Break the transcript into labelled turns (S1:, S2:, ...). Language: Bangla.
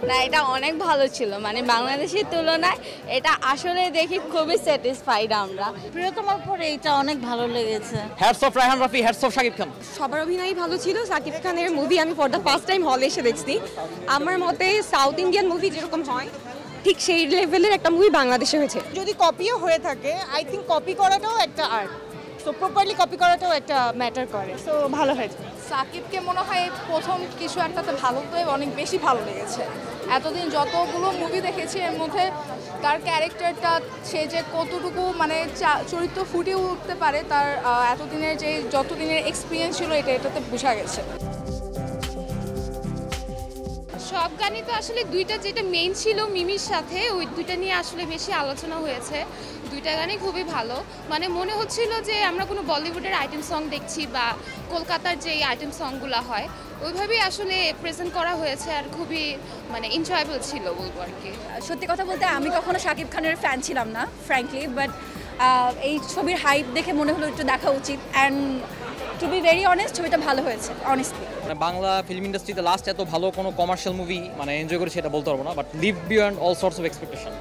S1: না, এটা অনেক ভালো ছিল, মানে বাংলাদেশের তুলনায় এটা আসলে দেখি খুবই স্যাটিসফাইড আমরা।
S2: প্রিয়তমার পরে এটা অনেক ভালো লেগেছে।
S3: Hats off Raihan Rafi, hats off Shakib Khan.
S4: সবার অভিনয় ভালো ছিল। শাকিব খানের মুভি আমি ফর দ্য ফার্স্ট টাইম হলে এসে দেখছি। আমার মতে সাউথ ইন্ডিয়ান মুভি যেরকম হয় ঠিক সেই লেভেলের একটা মুভি বাংলাদেশে হয়েছে।
S5: যদি কপিও হয়ে থাকে, আই থিঙ্ক কপি করাটাও একটা আর্ট, সো প্রপারলি কপি করাটাও একটা ম্যাটার করে। সো ভালো হয়েছে।
S6: সাকিবকে মনে হয় প্রথম কিছু একটাতে ভালো পেয়ে অনেক বেশি ভালো লেগেছে। এতদিন যতগুলো মুভি দেখেছি এর মধ্যে তার ক্যারেক্টারটা, সে যে কতটুকু মানে চরিত্র ফুটিয়ে উঠতে পারে, তার এতদিনের যে যতদিনের এক্সপিরিয়েন্স ছিল এটাতে বোঝা গেছে।
S7: সব গানই তো আসলে দুইটা, যেটা মেইন ছিল মিমির সাথে, ওই দুইটা নিয়ে আসলে বেশি আলোচনা হয়েছে। দুইটা গানই খুবই ভালো, মানে মনে হচ্ছিল যে আমরা কোনো বলিউডের আইটেম সং দেখছি বা কলকাতার যে আইটেম সংগুলো হয় ওইভাবেই আসলে প্রেজেন্ট করা হয়েছে, আর খুবই মানে এনজয়েবল ছিল বলবো আর কি।
S8: সত্যি কথা বলতে আমি কখনো শাকিব খানের ফ্যান ছিলাম না ফ্র্যাঙ্কলি, বাট এই ছবির হাইপ দেখে মনে হলো একটু দেখা উচিত। And to be very honest, ছবিটা ভালো হয়েছে অনেস্টলি।
S3: মানে বাংলা ফিল্ম ইন্ডাস্ট্রিতে লাস্ট এত ভালো কোনো কমার্শিয়াল মুভি মানে এনজয় করেছি এটা বলতে পারবো না, but live beyond all sorts of expectation.